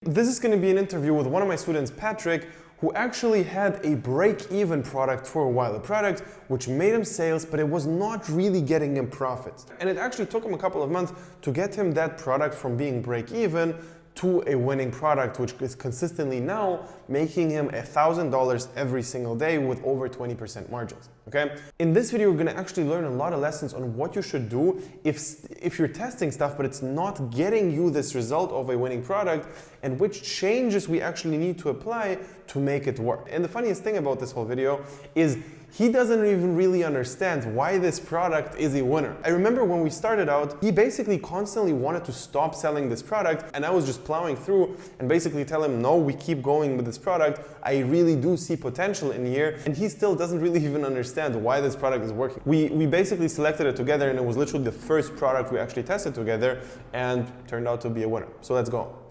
This is going to be an interview with one of my students, Patrick, who actually had a break-even product for a while, a product which made him sales, but it was not really getting him profits. And it actually took him a couple of months to get him that product from being break-even to a winning product, which is consistently now making him $1,000 every single day with over 20% margins, okay? In this video, we're gonna actually learn a lot of lessons on what you should do if you're testing stuff, but it's not getting you this result of a winning product, and which changes we actually need to apply to make it work. And the funniest thing about this whole video is he doesn't even really understand why this product is a winner. I remember when we started out, he basically constantly wanted to stop selling this product, and I was just plowing through and basically tell him, no, we keep going with this product. I really do see potential in here, and he still doesn't really even understand why this product is working. We basically selected it together, and it was literally the first product we actually tested together and turned out to be a winner. So let's go.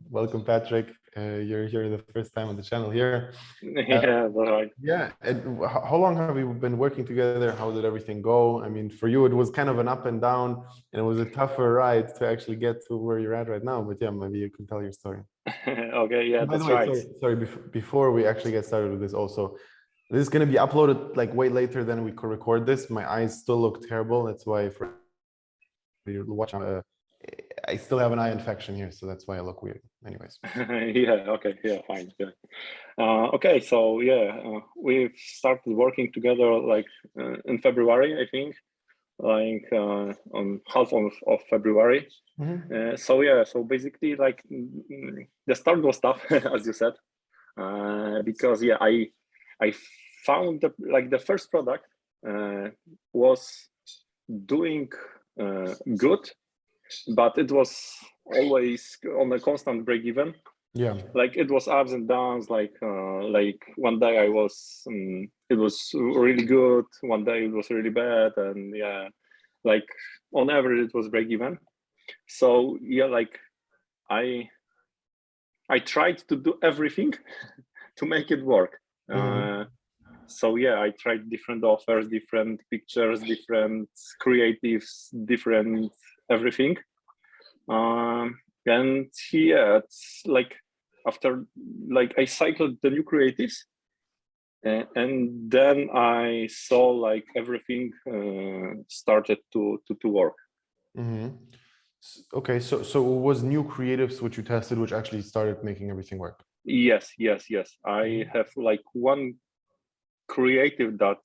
Welcome, Patrick. You're here the first time on the channel here. Yeah, right. Yeah. And how long have we been working together? How did everything go? I mean, for you, it was kind of an up and down, and it was a tougher ride to actually get to where you're at right now. But yeah, maybe you can tell your story. Okay, yeah, By that's the way, right. sorry, before we actually get started with this also, this is going to be uploaded like way later than we could record this. My eyes still look terrible. That's why for you watch, I still have an eye infection here, so that's why I look weird. Anyways. Yeah, okay, yeah, fine. Yeah. Okay, so yeah, we've started working together like in February, I think, like on half of February. Mm-hmm. So yeah, so basically like the start was tough, as you said, because yeah, I found the first product was doing good, but it was always on a constant break even. Yeah, like it was ups and downs. Like one day I was it was really good, one day it was really bad, and yeah, like on average it was break even. So yeah, like I tried to do everything to make it work. mm-hmm. So yeah, I tried different offers, different pictures, different creatives, different everything. And yeah, it's like after like I cycled the new creatives, and then I saw like everything started to work. Mm-hmm. Okay, so it was new creatives which you tested, which actually started making everything work. Yes. I have like one creative that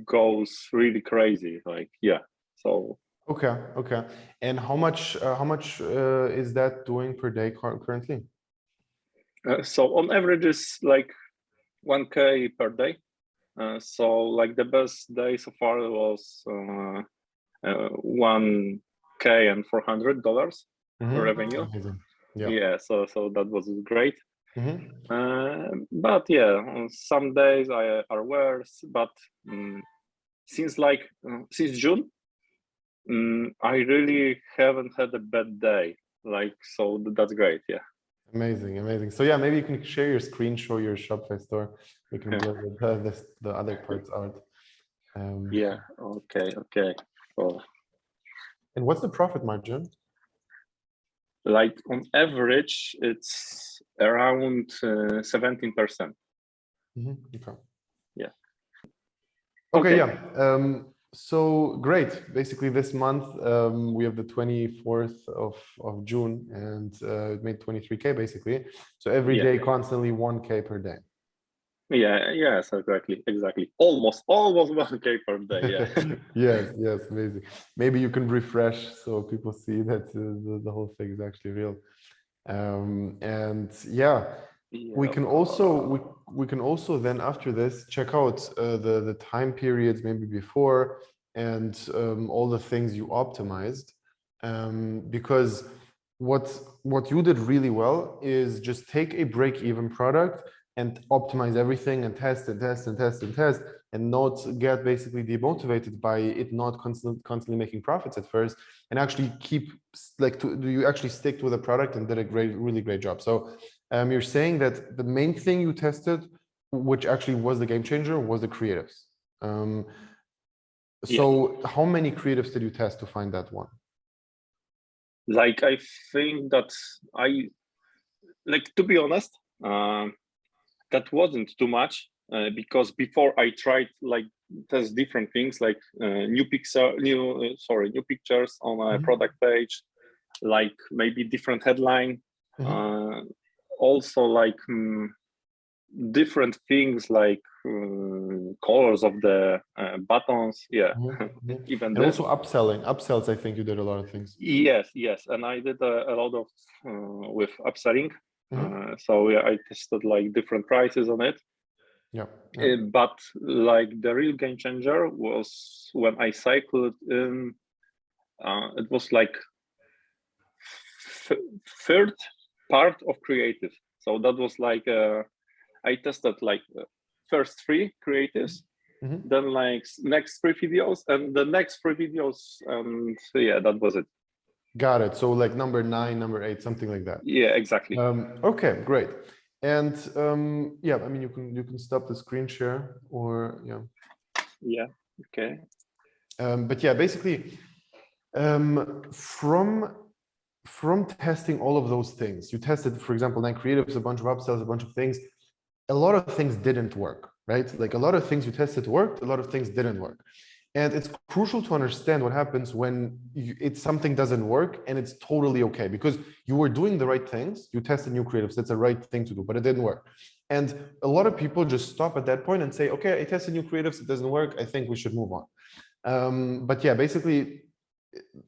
goes really crazy. Like yeah, so. Okay. And how much is that doing per day currently? So on average is like 1K per day. So like the best day so far was 1K and $400 revenue. Amazing. Yeah, so that was great. Mm-hmm. But yeah, on some days are worse. But since June, I really haven't had a bad day. Like so, that's great. Yeah. Amazing. So yeah, maybe you can share your screen, show your Shopify store. We can blur the other parts out. Yeah. Okay. So. And what's the profit margin? Like on average, it's around 17%. Mm-hmm. Okay. Yeah. Okay. Yeah. So great. Basically, this month we have the 24th of June, and it made 23K basically. So every day, constantly 1K per day. Yeah. Yes. Exactly. Almost 1K per day. Yeah. Yes. Amazing. Maybe you can refresh so people see that the whole thing is actually real. And yeah. We can also then after this check out the time periods maybe before and all the things you optimized, because what you did really well is just take a break-even product and optimize everything and test and not get basically demotivated by it not constantly making profits at first, and actually keep do you actually stick to the product and did a really great job. So you're saying that the main thing you tested, which actually was the game changer, was the creatives. So how many creatives did you test to find that one? Like I think that like, to be honest, that wasn't too much, because before I tried like test different things, like new pictures on a product page, like maybe different headline, also like different things like colors of the buttons, even And this. also upsells, I think you did a lot of things. Yes, and I did a lot of with upselling. So yeah, I tested like different prices on it. But like the real game changer was when I cycled in. It was like third part of creative. So that was like I tested like first 3 creatives, then like next 3 videos, and the next 3 videos, and yeah, that was it. Got it. So like number 9, number 8, something like that. Yeah, exactly. Okay, great. And yeah, I mean, you can stop the screen share, or yeah, okay. But yeah, basically, from testing all of those things, you tested, for example, 9 creatives, a bunch of upsells, a bunch of things. A lot of things didn't work, right? Like a lot of things you tested worked, a lot of things didn't work. And it's crucial to understand what happens when something doesn't work, and it's totally okay, because you were doing the right things. You tested new creatives. That's the right thing to do, but it didn't work. And a lot of people just stop at that point and say, okay, I tested new creatives. It doesn't work. I think we should move on. But yeah, basically,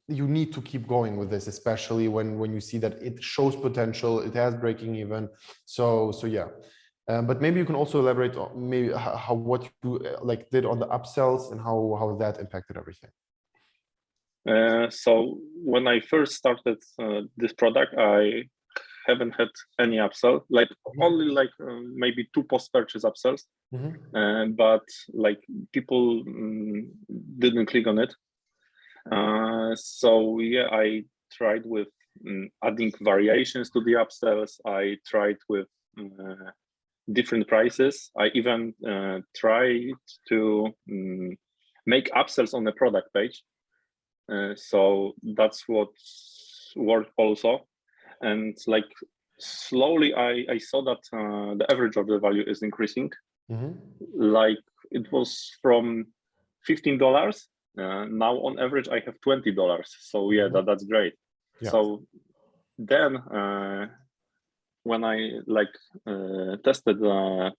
you need to keep going with this, especially when you see that it shows potential, it has breaking even. So yeah. But maybe you can also elaborate on maybe how what you like did on the upsells and how that impacted everything. So when I first started this product, I haven't had any upsell, like only like maybe 2 post-purchase upsells, but like people didn't click on it. So yeah, I tried with adding variations to the upsells. I tried with different prices. I even tried to make upsells on the product page. So that's what worked also. And like slowly I saw that the average order value is increasing. Like it was from $15. Now on average I have $20. So yeah, that's great. Yeah. So then when I like tested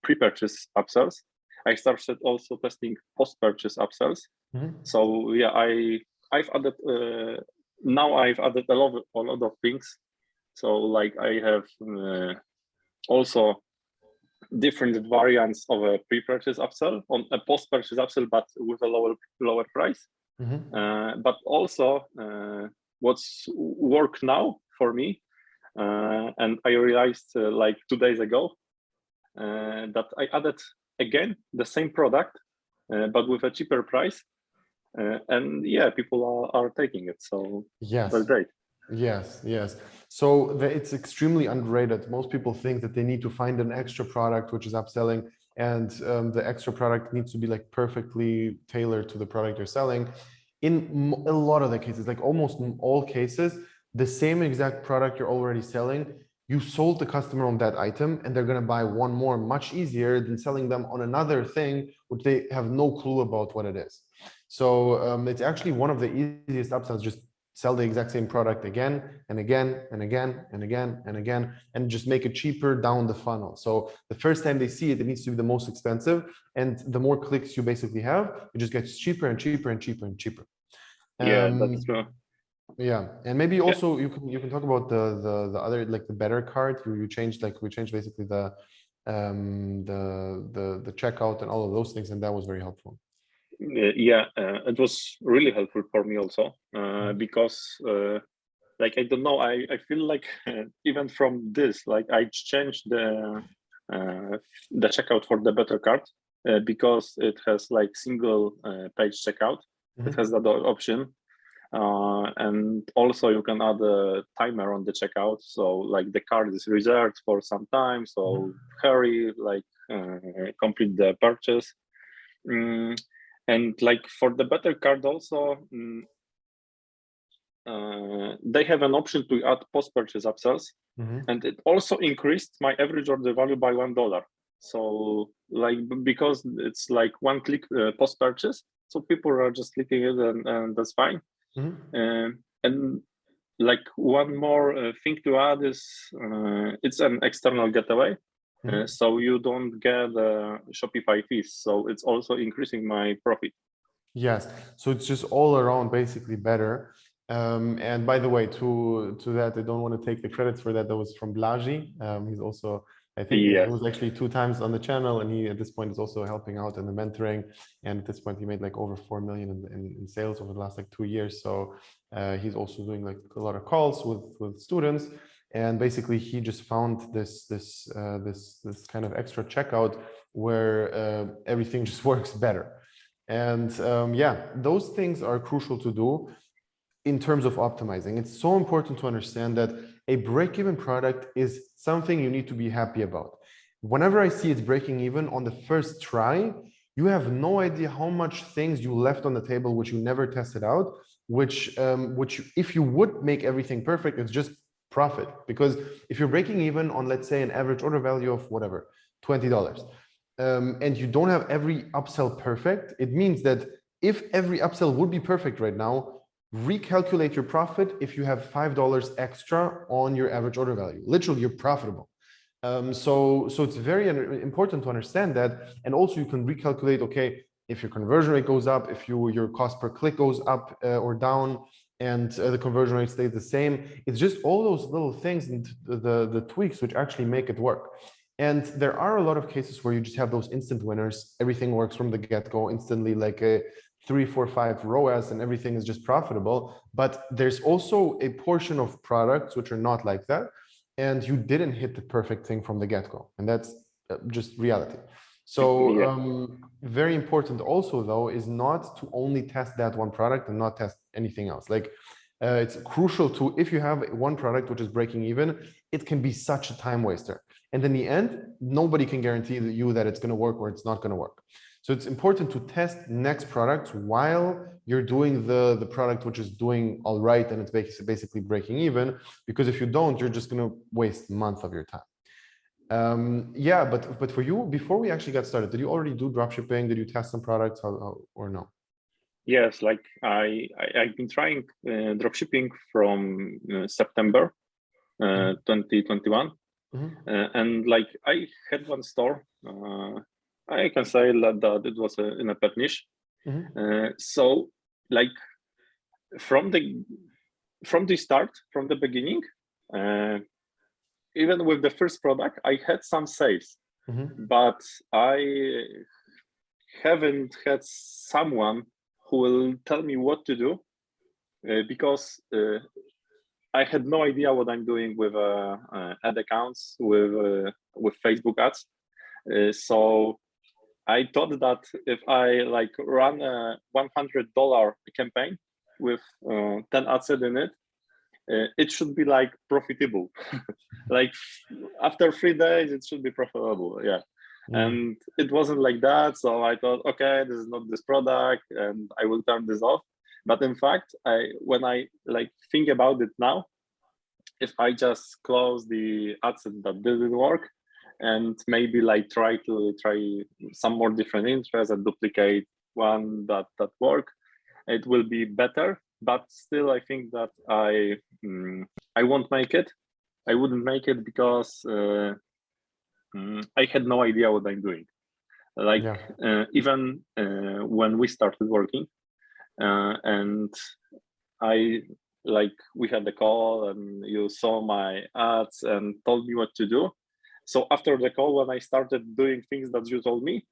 pre-purchase upsells, I started also testing post-purchase upsells. So yeah, I've added now I've added a lot of things. So like I have also different variants of a pre-purchase upsell on a post-purchase upsell, but with a lower price. But also what's work now for me, and I realized like 2 days ago that I added again the same product, but with a cheaper price. And yeah, people are taking it. So yes, that's great. Yes. So it's extremely underrated. Most people think that they need to find an extra product, which is upselling, and the extra product needs to be like perfectly tailored to the product you're selling. In a lot of the cases, like almost in all cases, the same exact product you're already selling, you sold the customer on that item, and they're going to buy one more much easier than selling them on another thing, which they have no clue about what it is. So it's actually one of the easiest upsells. Just sell the exact same product again and again and again and again and again, and just make it cheaper down the funnel. So the first time they see it, it needs to be the most expensive, and the more clicks you basically have, it just gets cheaper and cheaper and cheaper and cheaper. Yeah, that's true. Yeah, and maybe also you can talk about the other, like the better cart. We changed basically the checkout and all of those things, and that was very helpful. Yeah, it was really helpful for me also, because like I don't know, I feel like even from this, like I changed the checkout for the better cart because it has like single page checkout. It has that option. And also you can add a timer on the checkout, so like the card is reserved for some time, so hurry, like complete the purchase. And like for the better card also, they have an option to add post-purchase upsells, and it also increased my average order value by $1. So like because it's like one click post-purchase, so people are just clicking it and that's fine. And like one more thing to add is it's an external gateway. So you don't get Shopify fees. So it's also increasing my profit. Yes. So it's just all around basically better. And by the way, to that, I don't want to take the credits for that. That was from Blaži. He's also, I think Yes. it was actually 2 times on the channel, and he at this point is also helping out in the mentoring. And at this point, he made like over 4 million in sales over the last like 2 years. So he's also doing like a lot of calls with students. And basically, he just found this kind of extra checkout where everything just works better. And yeah, those things are crucial to do in terms of optimizing. It's so important to understand that a break-even product is something you need to be happy about. Whenever I see it's breaking even on the first try, you have no idea how much things you left on the table which you never tested out, which if you would make everything perfect, it's just profit. Because if you're breaking even on, let's say, an average order value of whatever, $20, and you don't have every upsell perfect, it means that if every upsell would be perfect right now, recalculate your profit if you have $5 extra on your average order value. Literally, you're profitable. So it's very important to understand that. And also you can recalculate, okay, if your conversion rate goes up, if your cost per click goes up or down, and the conversion rate stays the same. It's just all those little things and the tweaks which actually make it work. And there are a lot of cases where you just have those instant winners. Everything works from the get-go instantly, like a 3, 4, 5 ROAS, and everything is just profitable. But there's also a portion of products which are not like that, and you didn't hit the perfect thing from the get-go, and that's just reality. So very important also, though, is not to only test that one product and not test anything else. Like it's crucial to, if you have one product which is breaking even, it can be such a time waster. And in the end, nobody can guarantee you that it's going to work or it's not going to work. So it's important to test next products while you're doing the product which is doing all right and it's basically breaking even, because if you don't, you're just going to waste months of your time. Yeah, but for you, before we actually got started, did you already do dropshipping? Did you test some products or no? Yes, like I've been trying dropshipping from September 2021. And like I had one store. I can say that it was in a pet niche. So like from the start, from the beginning, even with the first product, I had some sales, but I haven't had someone who will tell me what to do because I had no idea what I'm doing with ad accounts, with Facebook ads. So I thought that if I like run a $100 campaign with 10 ads in it, it should be like profitable. Like after 3 days, it should be profitable. Yeah. And it wasn't like that. So I thought, okay, this is not this product and I will turn this off. But in fact, when I like think about it now, if I just close the ads that didn't work and maybe like try some more different interests and duplicate one that work, it will be better. But still, I think that I won't make it. I wouldn't make it because I had no idea what I'm doing. Like even when we started working, and we had the call and you saw my ads and told me what to do. So after the call, when I started doing things that you told me,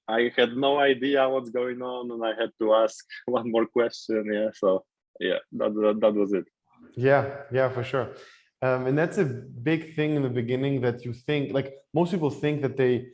I had no idea what's going on and I had to ask one more question. Yeah. So yeah, that was it. Yeah, for sure. And that's a big thing in the beginning, that you think, like most people think that they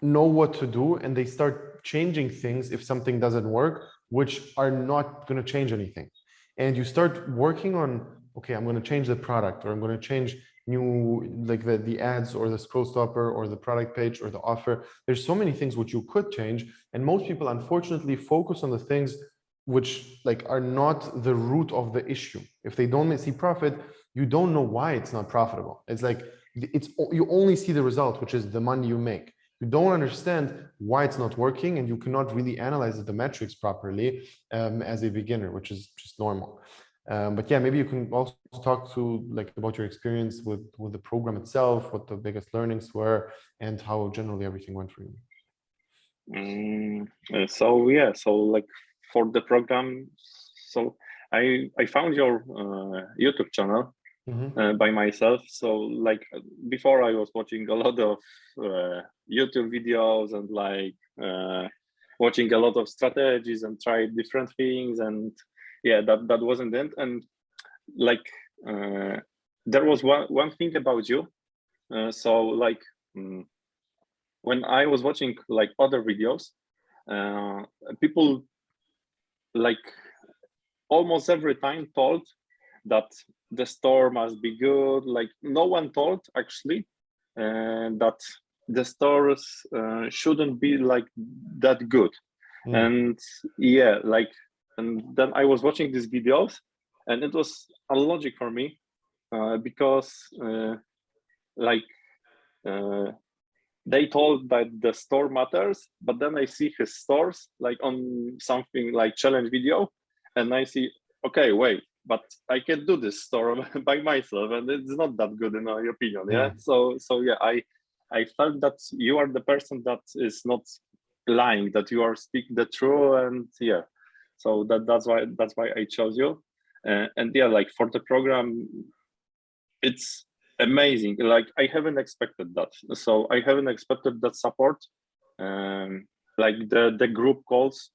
know what to do and they start changing things if something doesn't work, which are not going to change anything. And you start working on, okay, I'm going to change the product, or I'm going to change like the ads or the scroll stopper or the product page or the offer. There's so many things which you could change. And most people unfortunately focus on the things which like are not the root of the issue. If they don't see profit, you don't know why it's not profitable. It's like you only see the result, which is the money you make. You don't understand why it's not working, and you cannot really analyze the metrics properly as a beginner, which is just normal. But yeah, maybe you can also talk to like about your experience with the program itself, what the biggest learnings were, and how generally everything went for you. So yeah, so like for the program, so I found your YouTube channel by myself. So like before, I was watching a lot of YouTube videos and like watching a lot of strategies and tried different things, and yeah, that wasn't it. And like there was one thing about you. So like when I was watching like other videos, people like almost every time told that the store must be good. Like no one told actually that the stores shouldn't be like that good. And yeah, like, and then I was watching these videos, and it was a logic for me because like they told that the store matters, but then I see his stores like on something like challenge video, and I see, okay, wait, but I can do this store by myself, and it's not that good in my opinion. Yeah. So yeah, I felt that you are the person that is not lying, that you are speaking the truth, and yeah, so that's why I chose you. And yeah, like for the program, it's amazing. Like I haven't expected that. So I haven't expected that support. Like the group calls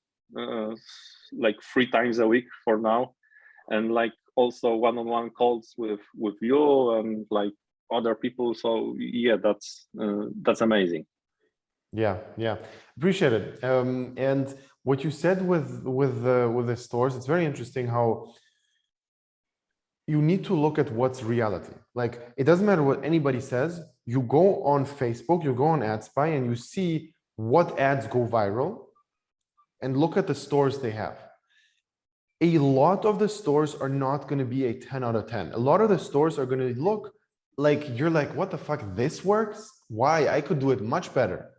like 3 times a week for now, and like also one-on-one calls with you and like other people. So yeah, that's amazing. Yeah, appreciate it. And what you said with the stores, it's very interesting how you need to look at what's reality. Like it doesn't matter what anybody says. You go on Facebook, you go on AdSpy, and you see what ads go viral, and look at the stores they have. A lot of the stores are not going to be a 10 out of 10. A lot of the stores are going to look like you're like, what the fuck? This works? Why? I could do it much better.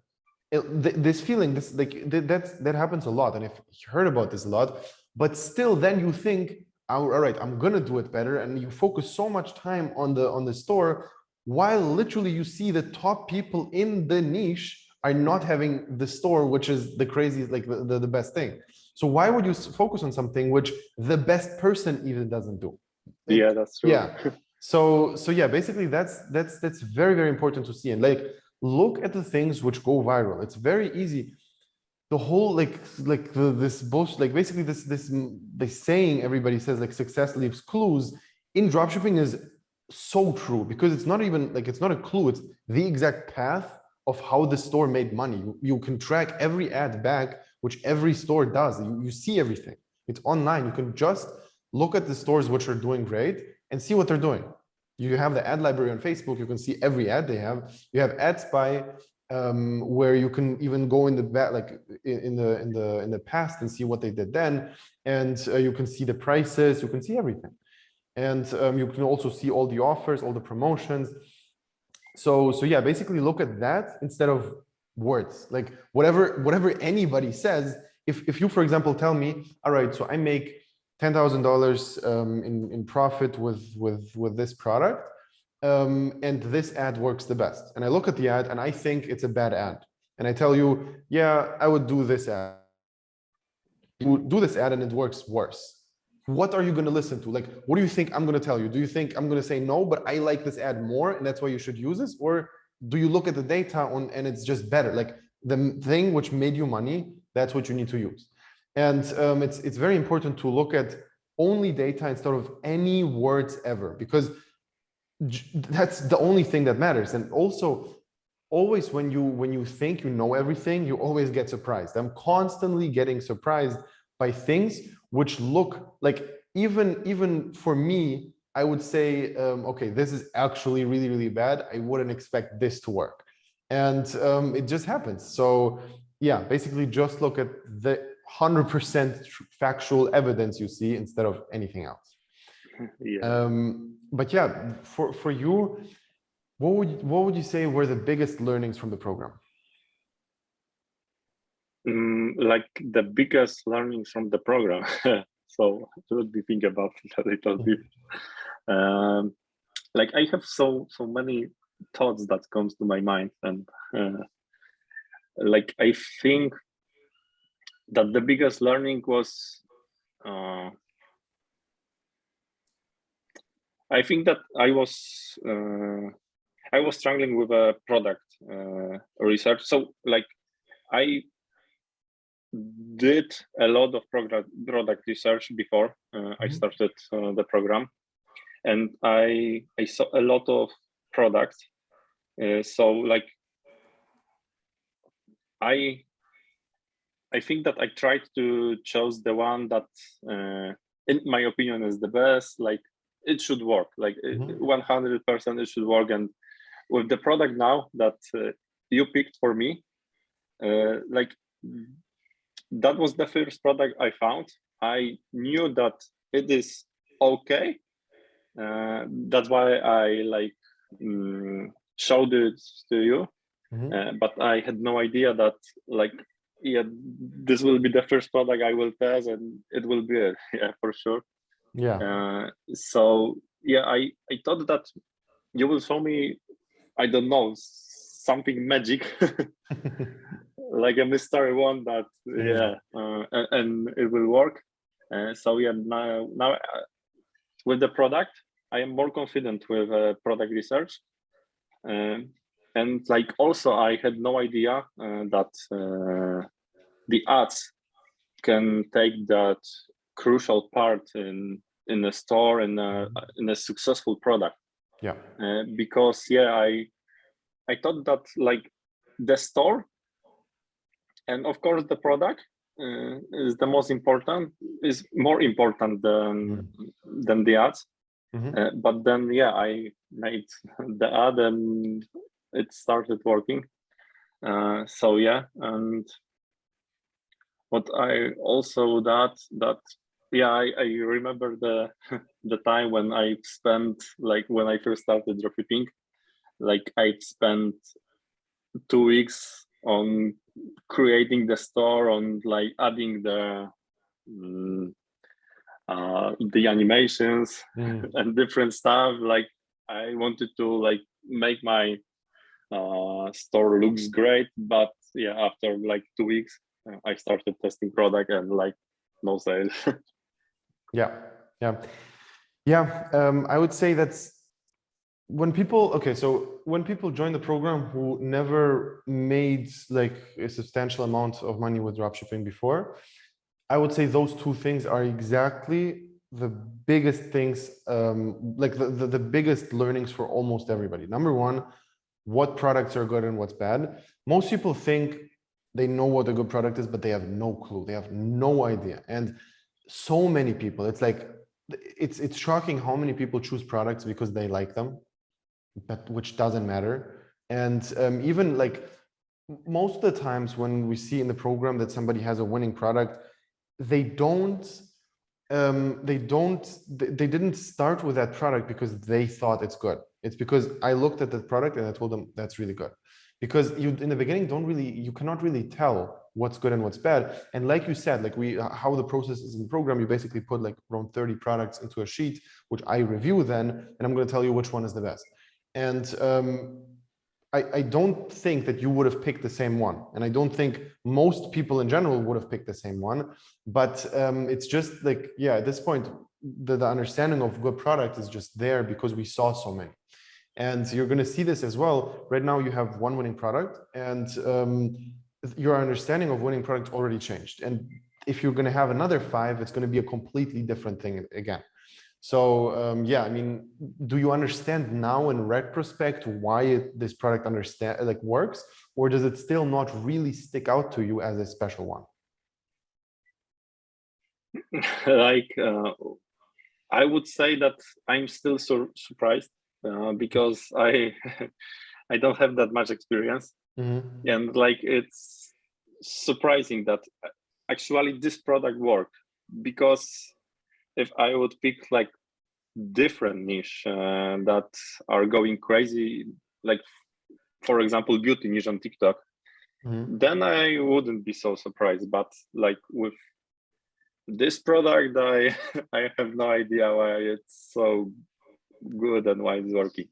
This feeling, this like that happens a lot, and I've heard about this a lot. But still, then you think, all right, I'm gonna do it better, and you focus so much time on the store, while literally you see the top people in the niche are not having the store, which is the craziest, like the best thing. So why would you focus on something which the best person even doesn't do? Yeah, that's true. Yeah. So yeah, basically that's very, very important to see. And like, look at the things which go viral. It's very easy. The whole this bullshit, like basically this saying everybody says, like success leaves clues, in dropshipping is so true, because it's not even like, it's not a clue, it's the exact path of how the store made money. You can track every ad back, which every store does. You see everything. It's online. You can just look at the stores which are doing great and see what they're doing. You have the ad library on Facebook. You can see every ad they have. You have AdSpy, where you can even go in the back, like in the past, and see what they did then, and you can see the prices. You can see everything, and you can also see all the offers, all the promotions. So yeah, basically look at that instead of words. Like whatever anybody says. If you, for example, tell me, all right, so I make $10,000 in profit with this product, and this ad works the best, and I look at the ad and I think it's a bad ad, and I tell you, yeah, I would do this ad. You do this ad and it works worse. What are you going to listen to? Like, what do you think I'm going to tell you? Do you think I'm going to say no, but I like this ad more, and that's why you should use this? Or do you look at the data and it's just better? Like the thing which made you money, that's what you need to use. And it's very important to look at only data instead of any words ever, because that's the only thing that matters. And also, always when you think you know everything, you always get surprised. I'm constantly getting surprised by things which look like, even for me, I would say, okay, this is actually really, really bad. I wouldn't expect this to work. And it just happens. So yeah, basically just look at 100% factual evidence you see instead of anything else. Yeah. But yeah, for you, what would you say were the biggest learnings from the program? Like the biggest learnings from the program. So let me think about it a little bit. Like I have so many thoughts that comes to my mind, and like I think that the biggest learning was I think that I was struggling with a product research. So like I did a lot of product research before I started the program, and I saw a lot of products. So like I think that I tried to choose the one that, in my opinion, is the best. Like it should work. Like 100% it should work. And with the product now that you picked for me, like that was the first product I found. I knew that it is okay. That's why I like showed it to you. But I had no idea that like, yeah, this will be the first product I will test and it will be it. Yeah, for sure. Yeah. So yeah, I thought that you will show me, I don't know, something magic, like a mystery one that and it will work. So yeah, now with the product, I am more confident with product research. And like also I had no idea that the ads can take that crucial part in a store and in a successful product. Yeah. Because yeah, I thought that like the store and of course the product is the most important, is more important than the ads. But then yeah, I made the ad and it started working. So yeah, and what I also that yeah, I remember the the time when I spent, like when I first started dropshipping, like I spent 2 weeks on creating the store, on like adding the animations and different stuff. Like I wanted to like make my store looks great, but yeah, after like 2 weeks I started testing product and like no sales. Yeah. I would say that's when people, okay, so when people join the program who never made like a substantial amount of money with dropshipping before, I would say those two things are exactly the biggest things, like the biggest learnings for almost everybody. Number one, what products are good and what's bad. Most people think they know what a good product is, but they have no clue. They have no idea. And so many people, it's like, it's shocking how many people choose products because they like them, but which doesn't matter. And even like most of the times when we see in the program that somebody has a winning product, they didn't start with that product because they thought it's good. It's because I looked at the product and I told them that's really good. Because you in the beginning you cannot really tell what's good and what's bad. And like you said, like how the process is in the program, you basically put like around 30 products into a sheet, which I review then, and I'm going to tell you which one is the best. And I don't think that you would have picked the same one. And I don't think most people in general would have picked the same one. But it's just like, yeah, at this point, the understanding of good product is just there because we saw so many. And you're going to see this as well. Right now, you have one winning product, and your understanding of winning product already changed. And if you're going to have another 5, it's going to be a completely different thing again. So yeah, I mean, do you understand now in retrospect why this product works, or does it still not really stick out to you as a special one? Like I would say that I'm still surprised because I I don't have that much experience, and like it's surprising that actually this product work, because if I would pick like different niche that are going crazy, like for example beauty niche on TikTok, then I wouldn't be so surprised. But like with this product, I I have no idea why it's so good and why it's working.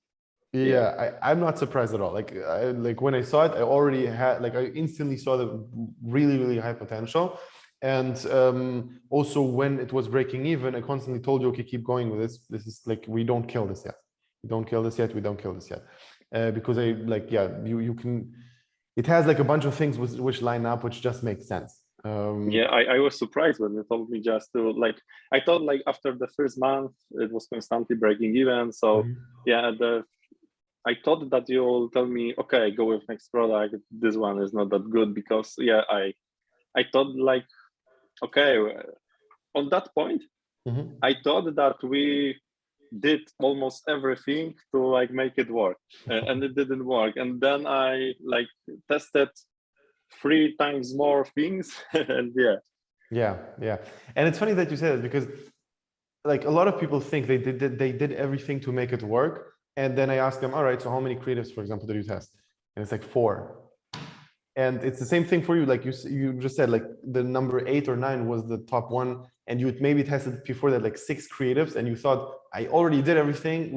Yeah, I'm not surprised at all. Like when I saw it, I already had like I instantly saw the really, really high potential. And also when it was breaking even, I constantly told you, okay, keep going with this. This is like we don't kill this yet. We don't kill this yet. We don't kill this yet. Because I like, yeah, you can. It has like a bunch of things which line up, which just makes sense. Yeah, I was surprised when you told me just to like, I thought like after the first month it was constantly breaking even. So yeah, I thought that you'll tell me, okay, go with next product. This one is not that good, because yeah, I thought like, okay, on that point, I thought that we did almost everything to like make it work, and it didn't work. And then I like tested 3 times more things, and yeah. Yeah. And it's funny that you said it because like a lot of people think they did everything to make it work. And then I ask them, all right, so how many creatives, for example, did you test? And it's like 4. And it's the same thing for you. Like you just said, like the number 8 or 9 was the top one, and you maybe tested before that like 6 creatives, and you thought, I already did everything.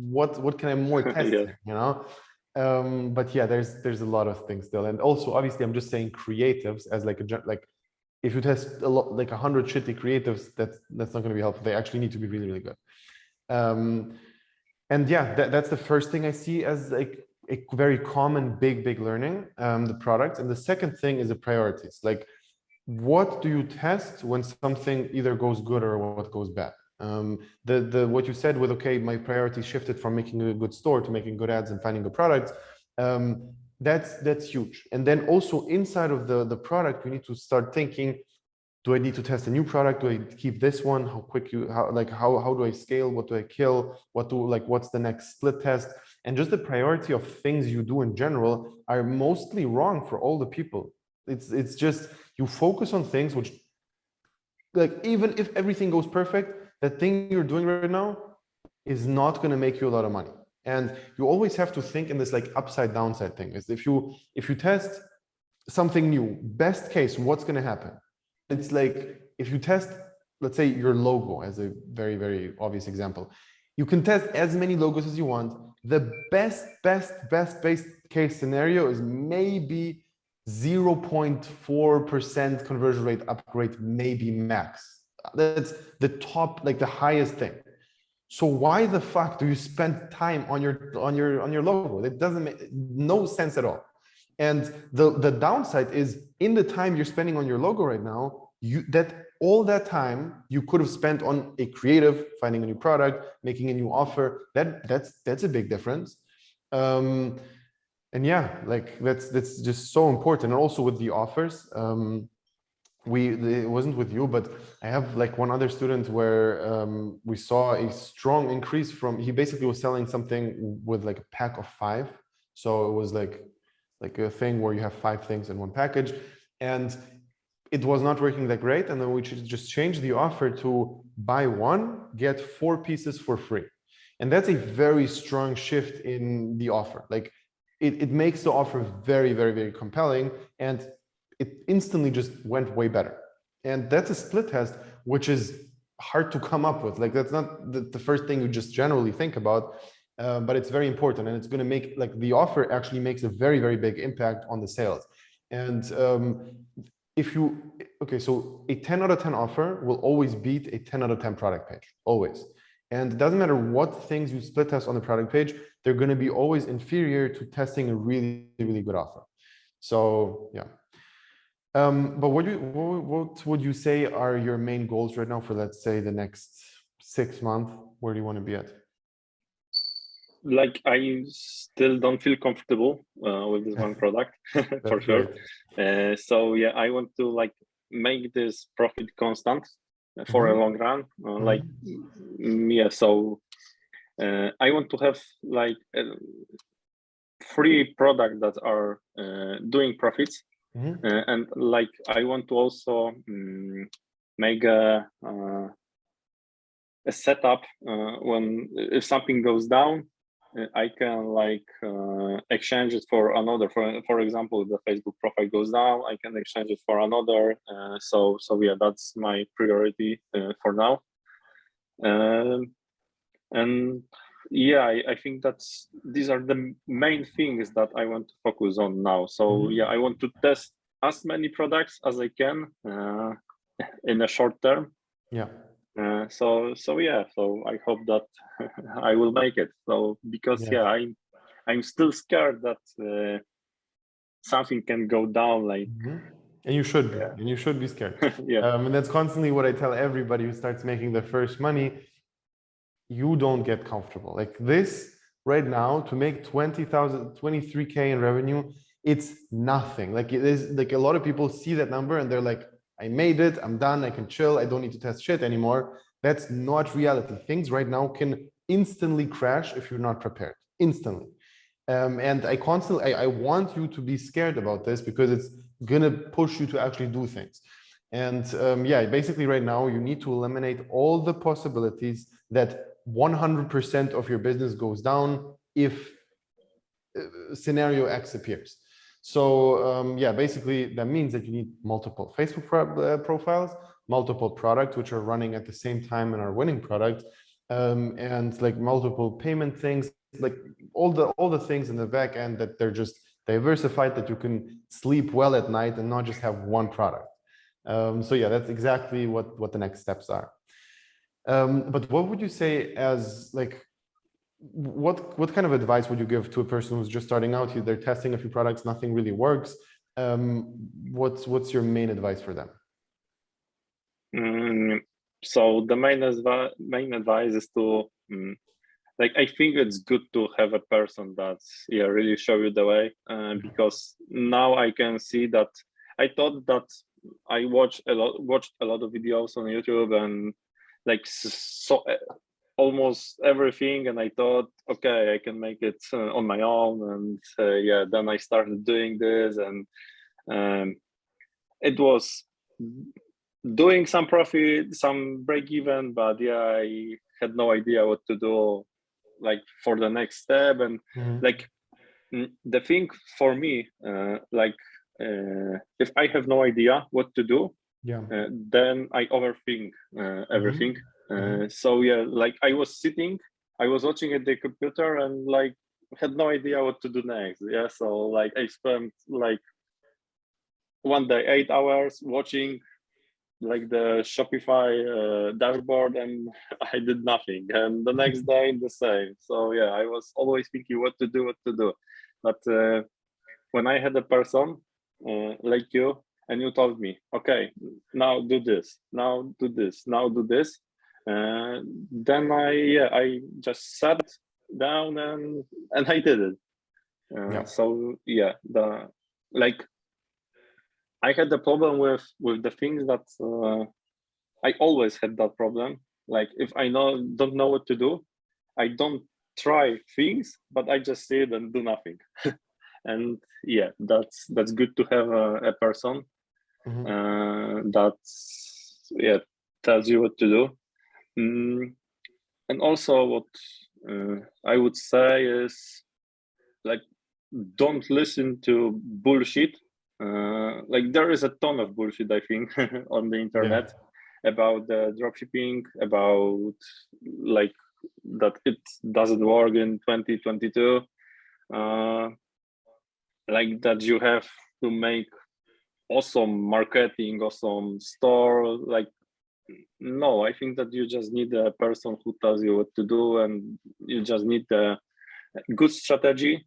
What can I more test? Yeah. You know. But yeah, there's a lot of things still, and also obviously I'm just saying creatives as like like if you test a lot like 100 shitty creatives, that's not going to be helpful. They actually need to be really, really good. And yeah, that's the first thing I see as like a very common big learning, the product. And the second thing is the priorities. Like, what do you test when something either goes good or what goes bad? The what you said with, okay, my priority shifted from making a good store to making good ads and finding good products. That's huge. And then also inside of the product, you need to start thinking, do I need to test a new product? Do I keep this one? How quick how do I scale? What do I kill? What's the next split test? And just the priority of things you do in general are mostly wrong for all the people. It's just you focus on things which, like, even if everything goes perfect, that thing you're doing right now is not going to make you a lot of money. And you always have to think in this like upside downside thing. Is if you test something new, best case, what's going to happen? It's like if you test, let's say your logo as a very, very obvious example, you can test as many logos as you want. The best case scenario is maybe 0.4% conversion rate upgrade, maybe max. That's the top, like the highest thing. So why the fuck do you spend time on your logo? It doesn't make no sense at all. And the downside is in the time you're spending on your logo right now, all that time you could have spent on a creative, finding a new product, making a new offer. That's a big difference. And yeah, like that's just so important. And also with the offers, it wasn't with you, but I have like one other student where we saw a strong increase from, he basically was selling something with like a pack of 5. So it was like a thing where you have 5 things in one package, and it was not working that great. And then we just changed the offer to buy 1, get 4 pieces for free. And that's a very strong shift in the offer. Like it makes the offer very, very, very compelling, and it instantly just went way better. And that's a split test, which is hard to come up with. Like that's not the first thing you just generally think about, but it's very important, and it's going to make, like, the offer actually makes a very, very big impact on the sales. And so a 10 out of 10 offer will always beat a 10 out of 10 product page, always. And it doesn't matter what things you split test on the product page, they're going to be always inferior to testing a really, really good offer. So yeah. But what would you say are your main goals right now for, let's say, the next 6 months? Where do you want to be at? Like I still don't feel comfortable with this one product for sure. So yeah, I want to like make this profit constant for a long run. Like yeah, so I want to have like 3 products that are doing profits and like I want to also make a setup when if something goes down, I can like exchange it for another. For example, if the Facebook profile goes down, I can exchange it for another. So yeah, that's my priority for now. And yeah, I think these are the main things that I want to focus on now. So yeah, I want to test as many products as I can in a short term. Yeah. So yeah, so I hope that I will make it. So because Yes. yeah, I'm still scared that something can go down. Like And you should be, yeah. and you should be scared. Yeah. And that's constantly what I tell everybody who starts making their first money. You don't get comfortable like this right now. To make 20,000, 23K in revenue, it's nothing. Like it is like a lot of people see that number and they're like, I made it, I'm done, I can chill, I don't need to test shit anymore. That's not reality. Things right now can instantly crash if you're not prepared, instantly. And I want you to be scared about this because it's gonna push you to actually do things. And yeah, basically right now you need to eliminate all the possibilities that 100% of your business goes down if scenario X appears. So yeah, basically that means that you need multiple Facebook profiles, multiple products which are running at the same time and are winning products, and like multiple payment things, like all the things in the back end that they're just diversified, that you can sleep well at night and not just have one product. So yeah, that's exactly what the next steps are. But what would you say as like, what kind of advice would you give to a person who's just starting out? They're testing a few products, nothing really works. What's your main advice for them? So the main advice is to like I think it's good to have a person that's really show you the way, because now I can see that I thought that I watched a lot of videos on YouTube and like so almost everything, and I thought, okay, I can make it on my own, and yeah, then I started doing this, and it was doing some profit, some break even, but yeah, I had no idea what to do like for the next step. And like the thing for me, like if I have no idea what to do, Yeah. then I overthink everything. So yeah, like I was sitting, I was watching at the computer and like had no idea what to do next. Yeah, so like I spent like one day 8 hours watching like the Shopify dashboard, and I did nothing. And the next day the same. So yeah, I was always thinking what to do. But when I had a person like you, and you told me, okay, now do this, now do this, now do this, then I just sat down and I did it. Yeah. So yeah, the like I had the problem with the things that I always had that problem. Like if I don't know what to do, I don't try things, but I just sit and do nothing. And yeah, that's good to have a person that's tells you what to do. And also what I would say is like don't listen to bullshit. Like there is a ton of bullshit, I think, on the internet about the dropshipping, about like that it doesn't work in 2022, like that you have to make awesome marketing, awesome store. Like no, I think that you just need a person who tells you what to do, and you just need a good strategy,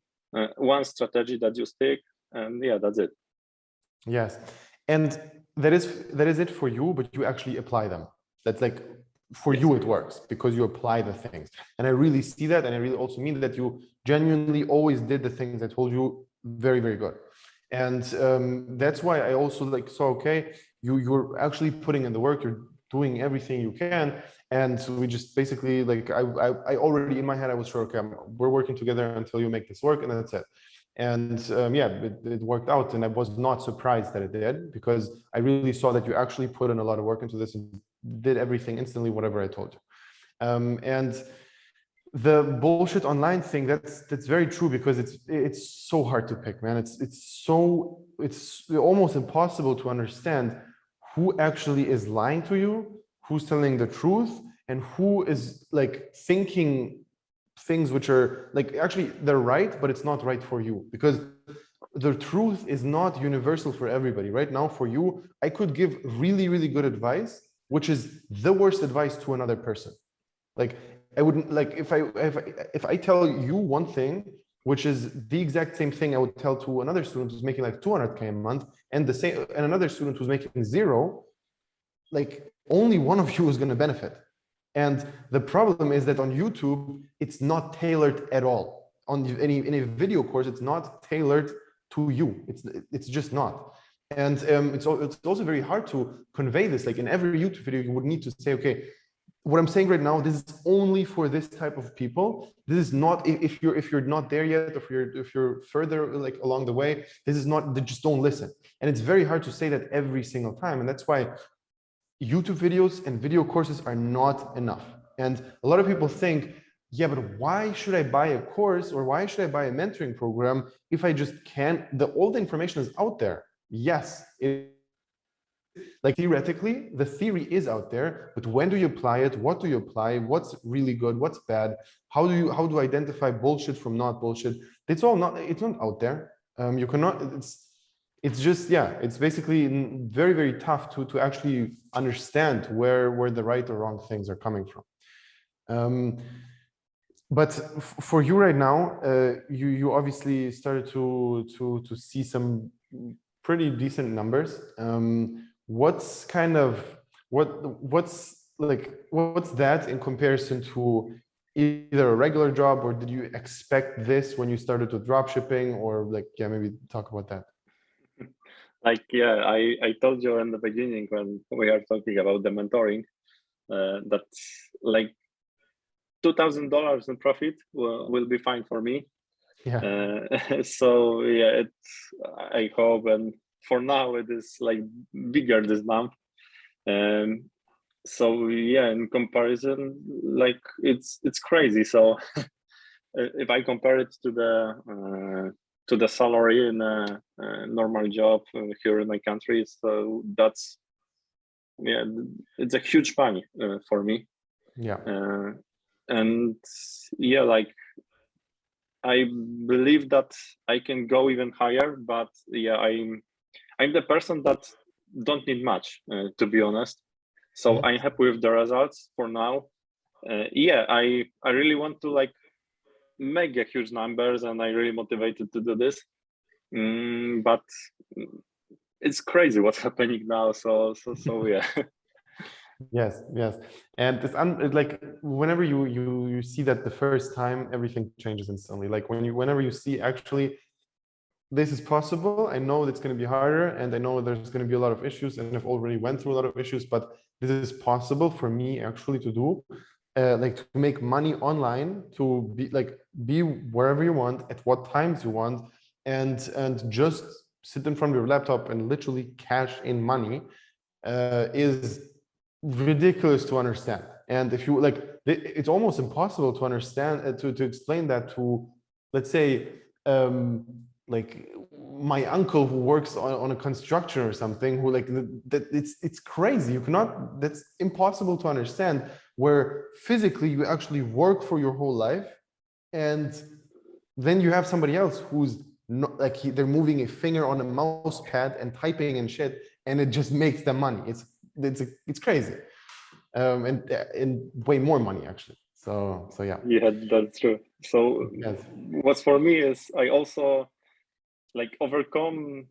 one strategy that you stick, and yeah, that's it. Yes, and that is it for you, but you actually apply them. That's like for you it works because you apply the things, and I really see that, and I really also mean that you genuinely always did the things I told you very, very good. And that's why I also like saw, okay, you're actually putting in the work, you're doing everything you can, and so we just basically like I already in my head I was sure, okay, we're working together until you make this work, and that's it. And yeah, it worked out, and I was not surprised that it did, because I really saw that you actually put in a lot of work into this and did everything instantly, whatever I told you. And the bullshit online thing, that's very true, because it's so hard to pick, man. It's almost impossible to understand who actually is lying to you, who's telling the truth, and who is like thinking things which are like actually they're right, but it's not right for you, because the truth is not universal for everybody. Right now, for you, I could give really, really good advice, which is the worst advice to another person. Like I wouldn't, like if I tell you one thing, which is the exact same thing I would tell to another student who's making like 200K a month, and the same, and another student who's making zero, like only one of you is going to benefit. And the problem is that on YouTube, it's not tailored at all. On any video course, it's not tailored to you. It's just not. And it's also very hard to convey this. Like in every YouTube video, you would need to say, okay, what I'm saying right now, this is only for this type of people. This is not, if you're not there yet, if you're further like along the way, this is not, just don't listen. And it's very hard to say that every single time. And that's why YouTube videos and video courses are not enough. And a lot of people think, yeah, but why should I buy a course, or why should I buy a mentoring program if I just can't, all the information is out there. Yes, like theoretically, the theory is out there, but when do you apply it? What do you apply? What's really good? What's bad? How do I identify bullshit from not bullshit? It's not out there. You cannot, it's just, yeah, it's basically very, very tough to actually understand where the right or wrong things are coming from. But for you right now, you obviously started to see some pretty decent numbers. What's that in comparison to either a regular job, or did you expect this when you started with dropshipping, or like, yeah, maybe talk about that. Like, yeah, I told you in the beginning when we are talking about the mentoring, that like $2,000 in profit will be fine for me. Yeah. So yeah, I hope, and for now it is like bigger this month. So yeah, in comparison, like it's crazy. So if I compare it to the salary in a normal job here in my country, so that's, yeah, it's a huge money for me. Yeah. And yeah, like I believe that I can go even higher, but yeah, I'm the person that don't need much, to be honest. So I'm happy with the results for now. Yeah, I really want to like make a huge numbers, and I really motivated to do this. But it's crazy what's happening now. So yeah. Yes, and it's like whenever you see that the first time, everything changes instantly. Like whenever you see actually this is possible, I know it's going to be harder, and I know there's going to be a lot of issues, and I've already went through a lot of issues, but this is possible for me actually to do, like to make money online, to be wherever you want, at what times you want, and just sit in front of your laptop and literally cash in money, is ridiculous to understand. And if you like, it's almost impossible to understand, to explain that to, let's say, like my uncle who works on a construction or something, who like that, it's crazy. You cannot, that's impossible to understand, where physically you actually work for your whole life, and then you have somebody else who's not like, they're moving a finger on a mouse pad and typing and shit, and it just makes them money. It's crazy, and way more money actually. So yeah. Yeah, that's true. So Yes. what's for me is I also like overcome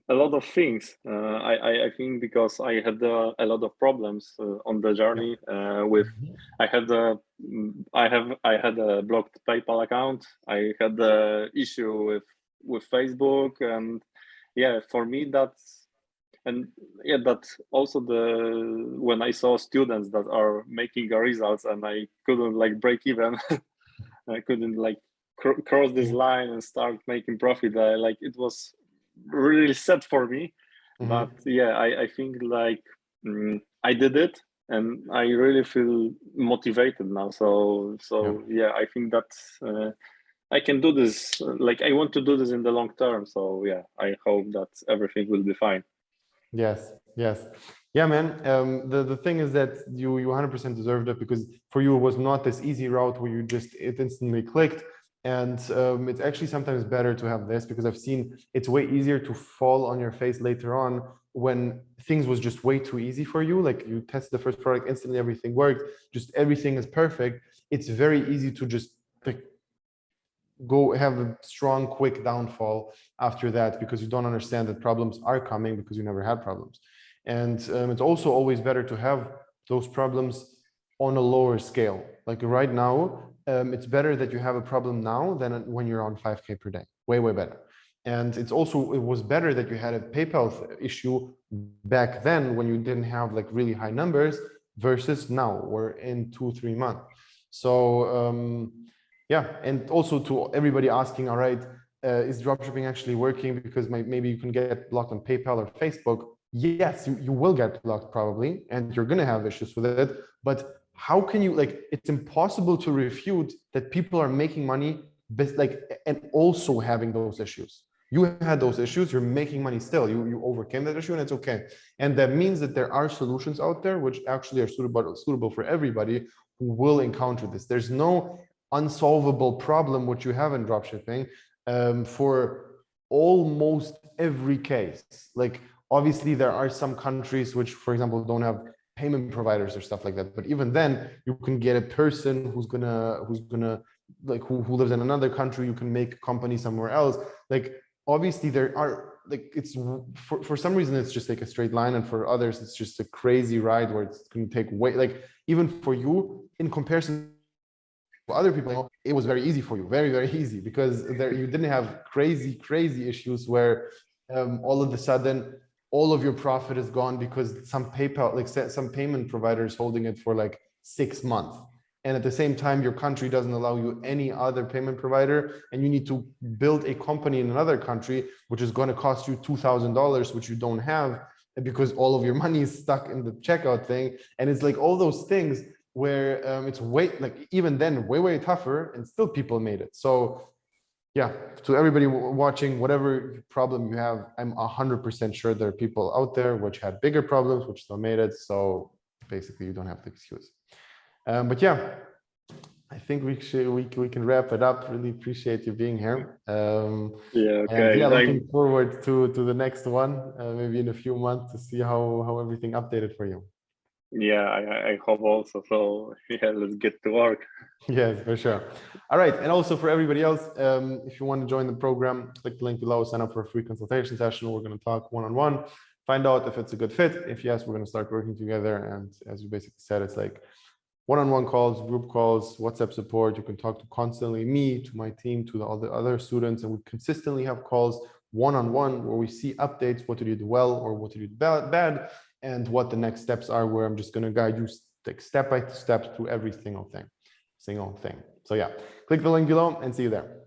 a lot of things. I think because I had a lot of problems on the journey with. I had a blocked PayPal account. I had the issue with Facebook, and yeah, for me that's, and yeah, that also when I saw students that are making results and I couldn't like break even, I couldn't like cross this line and start making profit, like it was really sad for me. But yeah, I think like I did it, and I really feel motivated now. So yeah, I think that I can do this. Like I want to do this in the long term. So yeah, I hope that everything will be fine. Yes, yes. Yeah, man. The thing is that you 100% deserved it, because for you it was not this easy route where it instantly clicked. And it's actually sometimes better to have this, because I've seen it's way easier to fall on your face later on when things was just way too easy for you. Like you test the first product, instantly everything worked, just everything is perfect. It's very easy to just like go have a strong, quick downfall after that, because you don't understand that problems are coming because you never had problems. And it's also always better to have those problems on a lower scale. Like right now, it's better that you have a problem now than when you're on 5K per day. Way, way better. And it was better that you had a PayPal issue back then when you didn't have like really high numbers versus now or in 2-3 months. So yeah, and also to everybody asking, all right, is dropshipping actually working? Because maybe you can get blocked on PayPal or Facebook. Yes, you will get blocked probably, and you're going to have issues with it. But how can you, like, it's impossible to refute that people are making money, and also having those issues. You had those issues, you're making money still. You overcame that issue, and it's okay. And that means that there are solutions out there which actually are suitable for everybody who will encounter this. There's no unsolvable problem which you have in dropshipping for almost every case. Like obviously there are some countries which, for example, don't have payment providers or stuff like that, but even then you can get a person who's gonna like who lives in another country. You can make a company somewhere else. Like obviously there are, like, it's for some reason it's just like a straight line, and for others it's just a crazy ride where it's going to take way, like even for you in comparison to other people, it was very easy for you, very, very easy, because there you didn't have crazy issues where all of a sudden all of your profit is gone because some PayPal, like some payment provider is holding it for like 6 months. And at the same time, your country doesn't allow you any other payment provider, and you need to build a company in another country, which is going to cost you $2,000, which you don't have because all of your money is stuck in the checkout thing. And it's like all those things where it's way, like even then, way tougher, and still people made it. So yeah, to everybody watching, whatever problem you have, I'm 100% sure there are people out there which had bigger problems, which still made it. So basically you don't have the excuse. But yeah, I think we can wrap it up. Really appreciate you being here. Yeah, okay. And yeah, looking forward to the next one, maybe in a few months, to see how everything updated for you. Yeah, I hope also. So yeah, let's get to work. Yes, for sure. All right. And also for everybody else, if you want to join the program, click the link below, sign up for a free consultation session. We're going to talk one-on-one, find out if it's a good fit. If yes, we're going to start working together. And as you basically said, it's like one-on-one calls, group calls, WhatsApp support. You can talk to constantly me, to my team, to all the other students. And we consistently have calls one-on-one where we see updates, what did you do well or what did you do bad, and what the next steps are, where I'm just going to guide you step by step through every single thing. So yeah, click the link below and see you there.